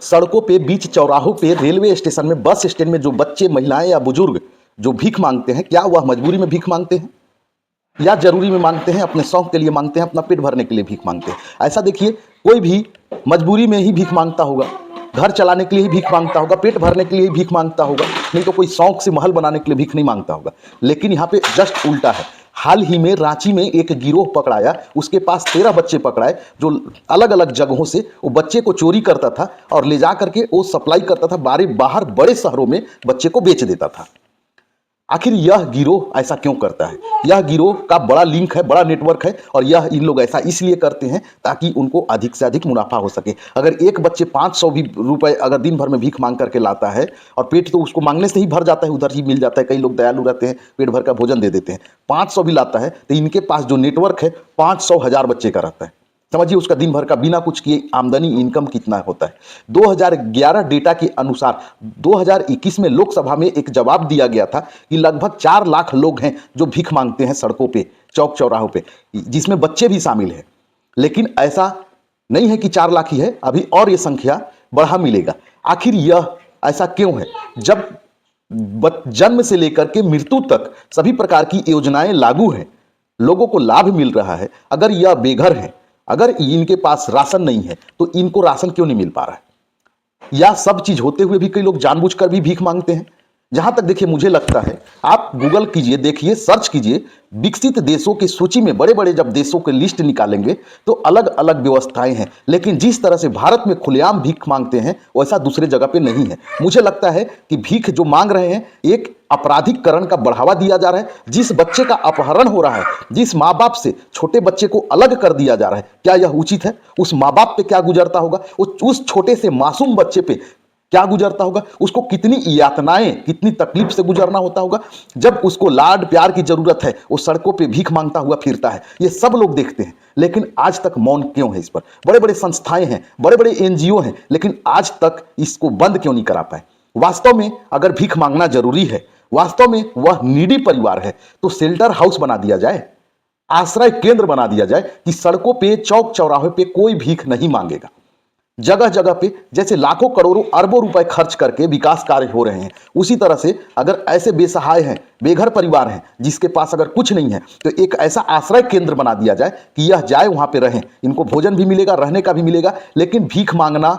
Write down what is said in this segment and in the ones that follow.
सड़कों पे, बीच चौराहों पे, रेलवे स्टेशन में, बस स्टैंड में जो बच्चे, महिलाएं या बुजुर्ग जो भीख मांगते हैं, क्या वह मजबूरी में भीख मांगते हैं या जरूरी में मांगते हैं, अपने शौक के लिए मांगते हैं, अपना पेट भरने के लिए भीख मांगते हैं? ऐसा देखिए, कोई भी मजबूरी में ही भीख मांगता होगा, घर चलाने के लिए ही भीख मांगता होगा, पेट भरने के लिए ही भीख मांगता होगा, नहीं तो कोई शौक से महल बनाने के लिए भीख नहीं मांगता होगा। लेकिन यहाँ पे जस्ट उल्टा है। हाल ही में रांची में एक गिरोह पकड़ाया, उसके पास 13 बच्चे पकड़ाए जो अलग अलग जगहों से वो बच्चे को चोरी करता था और ले जा करके वो सप्लाई करता था, बाहर बड़े शहरों में बच्चे को बेच देता था। आखिर यह गिरोह ऐसा क्यों करता है? यह गिरोह का बड़ा लिंक है, बड़ा नेटवर्क है, और यह इन लोग ऐसा इसलिए करते हैं ताकि उनको अधिक से अधिक मुनाफा हो सके। अगर एक बच्चे 500 भी रुपए अगर दिन भर में भीख मांग करके लाता है, और पेट तो उसको मांगने से ही भर जाता है, उधर ही मिल जाता है, कई लोग दयालु रहते हैं, पेट भर का भोजन दे देते हैं। 500 भी लाता है तो इनके पास जो नेटवर्क है 500,000 बच्चे का रहता है। समझिए उसका दिन भर का बिना कुछ किए आमदनी, इनकम कितना होता है। 2011 डेटा के अनुसार 2021 में लोकसभा में एक जवाब दिया गया था कि लगभग 4 लाख लोग हैं जो भीख मांगते हैं सड़कों पे, चौक चौराहों पे, जिसमें बच्चे भी शामिल हैं। लेकिन ऐसा नहीं है कि 4 लाख ही है, अभी और ये संख्या बढ़ा मिलेगा। आखिर यह ऐसा क्यों है? जब जन्म से लेकर के मृत्यु तक सभी प्रकार की योजनाएं लागू हैं, लोगों को लाभ मिल रहा है, अगर यह बेघर है, अगर इनके पास राशन नहीं है तो इनको राशन क्यों नहीं मिल पा रहा है? या सब चीज होते हुए भी कई लोग जानबूझकर भी भीख मांगते हैं। जहां तक देखिए मुझे लगता है, आप गूगल कीजिए, देखिए, सर्च कीजिए, विकसित देशों की सूची में बड़े बड़े जब देशों के लिस्ट निकालेंगे तो अलग अलग व्यवस्थाएं हैं, लेकिन जिस तरह से भारत में खुलेआम भीख मांगते हैं वैसा दूसरे जगह पे नहीं है। मुझे लगता है कि भीख जो मांग रहे हैं, एक आपराधिकरण का बढ़ावा दिया जा रहा है। जिस बच्चे का अपहरण हो रहा है, जिस माँ बाप से छोटे बच्चे को अलग कर दिया जा रहा है, क्या यह उचित है? उस माँ बाप पे क्या गुजरता होगा? उस छोटे से मासूम बच्चे पे क्या गुजरता होगा? उसको कितनी यातनाएं, कितनी तकलीफ से गुजरना होता होगा। जब उसको लाड प्यार की जरूरत है, वो सड़कों पे भीख मांगता हुआ फिरता है। ये सब लोग देखते हैं, लेकिन आज तक मौन क्यों है इस पर? बड़े बड़े संस्थाएं हैं, बड़े बड़े एनजीओ हैं, लेकिन आज तक इसको बंद क्यों नहीं करा पाए? वास्तव में अगर भीख मांगना जरूरी है, वास्तव में वह नीडी परिवार है, तो शेल्टर हाउस बना दिया जाए, आश्रय केंद्र बना दिया जाए कि सड़कों पे, चौक चौराहे पे कोई भीख नहीं मांगेगा। जगह जगह पे जैसे लाखों करोड़ों अरबों रुपए खर्च करके विकास कार्य हो रहे हैं, उसी तरह से अगर ऐसे बेसहाय हैं, बेघर परिवार हैं, जिसके पास अगर कुछ नहीं है, तो एक ऐसा आश्रय केंद्र बना दिया जाए कि यह जाए, वहां पे रहें, इनको भोजन भी मिलेगा, रहने का भी मिलेगा, लेकिन भीख मांगना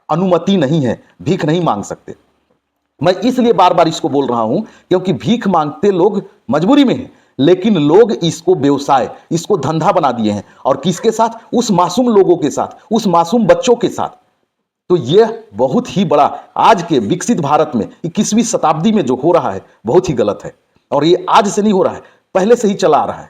अनुमति नहीं है, भीख नहीं मांग सकते। मैं इसलिए बार बार इसको बोल रहा हूं क्योंकि भीख मांगते लोग मजबूरी में हैं, लेकिन लोग इसको व्यवसाय, इसको धंधा बना दिए हैं। और किसके साथ? उस मासूम लोगों के साथ, उस मासूम बच्चों के साथ। तो यह बहुत ही बड़ा, आज के विकसित भारत में 21वीं शताब्दी में जो हो रहा है बहुत ही गलत है। और ये आज से नहीं हो रहा है, पहले से ही चला आ रहा है।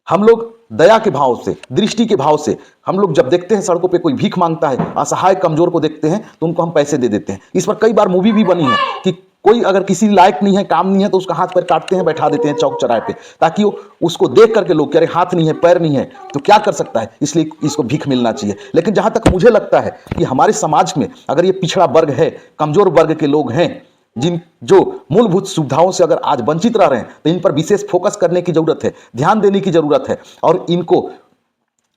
हम लोग दया के भाव से, दृष्टि के भाव से, हम लोग जब देखते हैं सड़कों पे कोई भीख मांगता है, असहाय कमजोर को देखते हैं, तो उनको हम पैसे दे देते हैं। इस पर कई बार मूवी भी बनी है कि कोई अगर किसी लायक नहीं है, काम नहीं है, तो उसका हाथ पैर काटते हैं, बैठा देते हैं चौक चौराहे पे, ताकि वो उसको देख करके लोग कह रहे हाथ नहीं है, पैर नहीं है, तो क्या कर सकता है, इसलिए इसको भीख मिलना चाहिए। लेकिन जहां तक मुझे लगता है कि हमारे समाज में अगर ये पिछड़ा वर्ग है, कमजोर वर्ग के लोग हैं, जिन जो मूलभूत सुविधाओं से अगर आज वंचित रह रहे हैं, तो इन पर विशेष फोकस करने की जरूरत है, ध्यान देने की जरूरत है, और इनको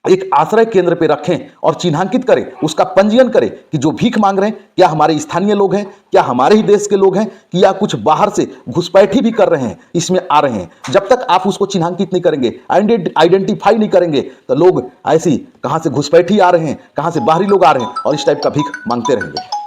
एक आश्रय केंद्र पे रखें और चिन्हांकित करें, उसका पंजीयन करें कि जो भीख मांग रहे हैं, क्या हमारे स्थानीय लोग हैं, क्या हमारे ही देश के लोग हैं, कि या कुछ बाहर से घुसपैठी भी कर रहे हैं, इसमें आ रहे हैं। जब तक आप उसको चिन्हांकित नहीं करेंगे, आइडेंटिफाई नहीं करेंगे, तो लोग ऐसी कहां से घुसपैठी आ रहे हैं, कहां से बाहरी लोग आ रहे हैं, और इस टाइप का भीख मांगते रहेंगे।